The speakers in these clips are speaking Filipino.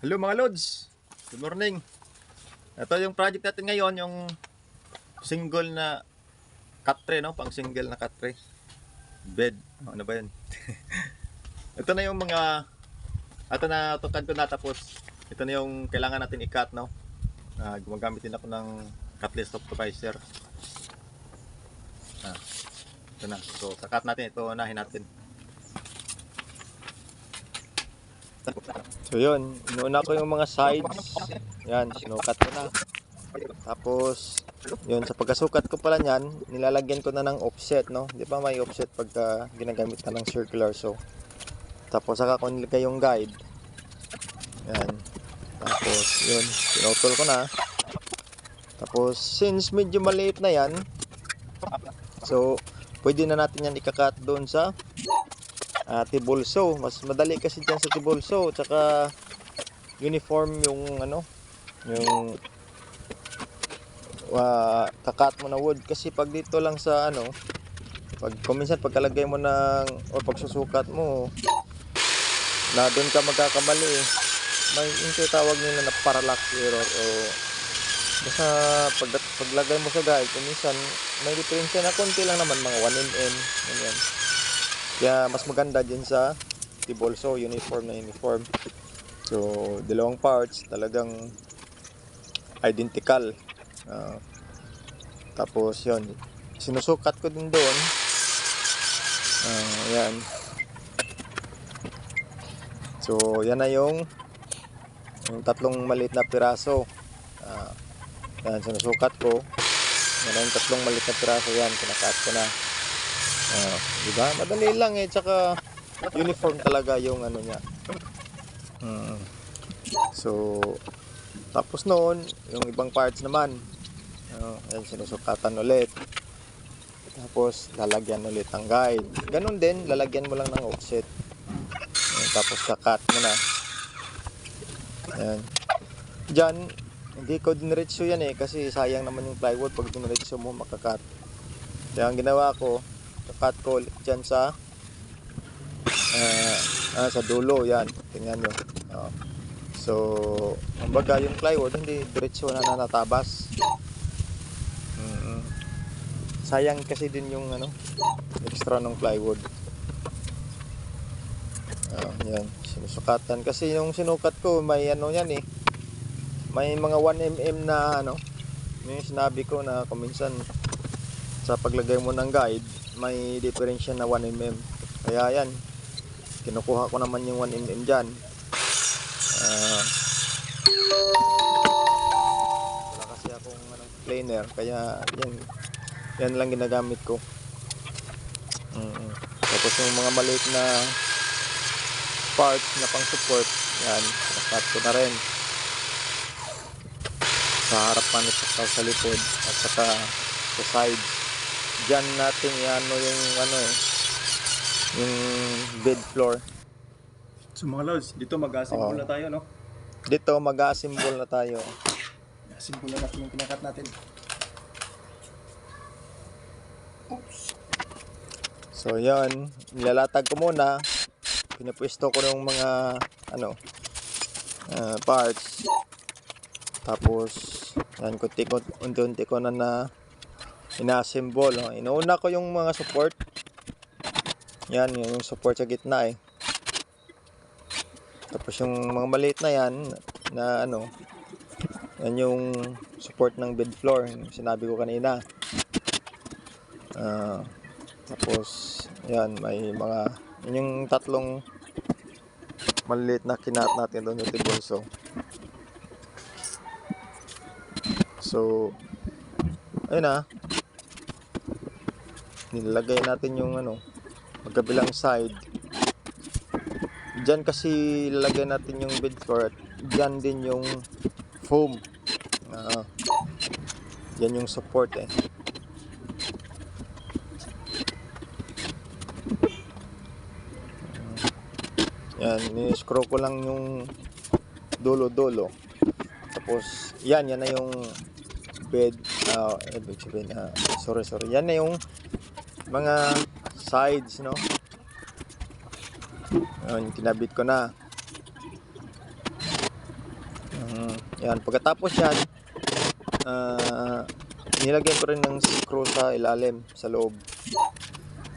Hello mga Lods, good morning. Ito yung project natin ngayon, yung single na cut tray, no? Pang single na cut tray bed, ano ba yun? Ito na yung mga, ito na tukad ko na, tapos ito na yung kailangan natin i-cut, no? Gumagamit din ako ng cutlass optimizer. Ito na, so sa cut natin, ito unahin natin. So yun, inuna ko yung mga sides. Yan, sinukat ko na. Tapos, yun, sa pagkasukat ko pala niyan, nilalagyan ko na ng offset, no? Di ba may offset pagka ginagamit na ng circular saw. Tapos, saka ko nilagay yung guide. Yan. Tapos, yun, pinutol ko na. Tapos, since medyo maliit na yan, so, pwede na natin yan ikakat doon sa table saw. Mas madali kasi dyan sa table saw. Tsaka, uniform yung, ano, yung kakat mo na wood. Kasi pag dito lang sa ano, minsan pagkalagay mo ng o pagsusukat mo na doon ka magkakamali, may yung tawag nila na parallax error, o basta paglagay mo sa guide, minsan may diferensya na konti lang naman, mga 1 mm ganyan. Kaya mas maganda din sa table saw, uniform na uniform. So dalawang parts talagang identical. Tapos yun, sinusukat ko din doon. Yan. So yan na yung tatlong maliit na piraso. Yan, sinusukat ko. Yan na yung tatlong maliit na piraso. Yan, kinakat ko na. Diba? Madali lang eh. Tsaka uniform talaga yung ano niya. So tapos noon, yung ibang parts naman, yan, sinusukatan ulit. Tapos lalagyan ulit ang guide. Ganun din, lalagyan mo lang ng offset. Tapos kakat mo na. Ayan. Diyan, hindi ko diniretso yan eh, kasi sayang naman yung plywood pag diniretso mo makakat. Kaya ang ginawa ko, kakat ko dyan sa dulo. Yan, tingnan nyo. So, kumbaga yung plywood hindi diretso na natabas. Sayang kasi din yung ano, extra ng plywood. Yan, sinusukatan kasi yung sinukat ko may ano yan eh, may mga 1 mm na ano, yung sinabi ko na kuminsan sa paglagay mo ng guide may diferensya na 1 mm. Kaya yan, kinukuha ko naman yung 1 mm dyan. Wala kasi akong planer, kaya yan lang ginagamit ko. Tapos yung mga maliit na parts na pang support, yan, nakat ko na rin sa harapan at saka sa likod at saka sa side. Diyan natin iano yung ano eh, yung bed floor. So mga lods, dito mag-assemble na tayo, no? Dito mag-assemble na tayo. Assemble na natin yung kinakat natin. Oops. So yan, nilalatag ko muna. Pinapwesto ko ng mga ano parts. Tapos yan, unti-unti ko na ina-assemble. Inuuna ko yung mga support. Yan, yung support sa gitna eh. Tapos yung mga maliit na yan na ano, yan yung support ng bed floor, yung sinabi ko kanina. Tapos yan, may mga yung tatlong maliit na kinat natin doon sa table saw. So ayun na, nilagay natin yung ano, magkabilang side. Diyan kasi lalagay natin yung bed floor at diyan din yung foam. Yan yung support eh. Yan, ni-screw ko lang yung dulo-dulo. Tapos yan na yung bed, sorry. Yan na yung mga sides, no? Yan, kinabit ko na. Yan, pagkatapos yan, nilagyan ko rin ng screw sa ilalim, sa loob.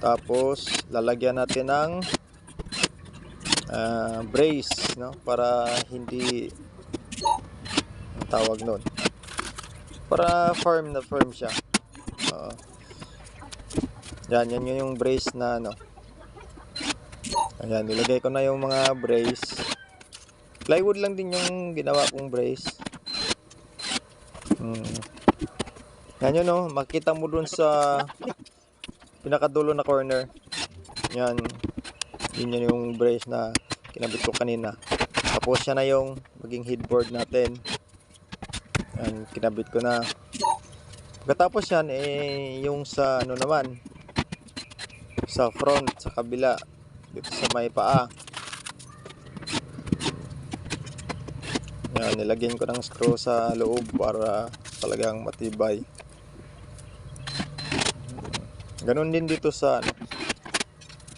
Tapos, lalagyan natin ng brace, no? Para hindi, ang tawag nun, para firm na firm siya. Yan yung brace na ano. Ayan, nilagay ko na yung mga brace. Plywood lang din yung ginawa kong brace. Yan yun, no? Makita mo dun sa pinakadulo na corner. Yan. Yun yung brace na kinabit ko kanina. Tapos siya na yung maging headboard natin. Yan, kinabit ko na. Pagkatapos yan, yung sa ano naman, sa front, sa kabila, dito sa may paa. Yan, nilagyan ko ng screw sa loob para talagang matibay. Ganun din dito sa ano,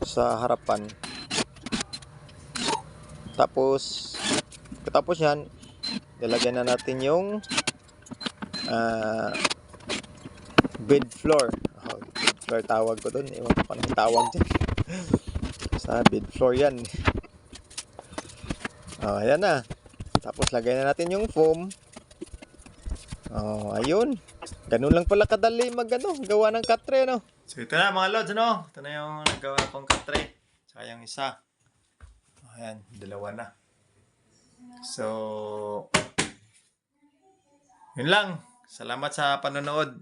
sa harapan. Tapos yan, nilagyan na natin yung bed floor. Bed floor tawag ko doon. Ewan ko anong tawag dyan. Sa bed floor yan. Ayan na. Tapos lagay na natin yung foam. Ayun. Ganun lang pala kadali gawa ng katre, no? So ito na mga lods, no? Ito na yung nagawa kong katre. Tsaka yung isa. Ayan, dalawa na. So, yun lang. Salamat sa panonood.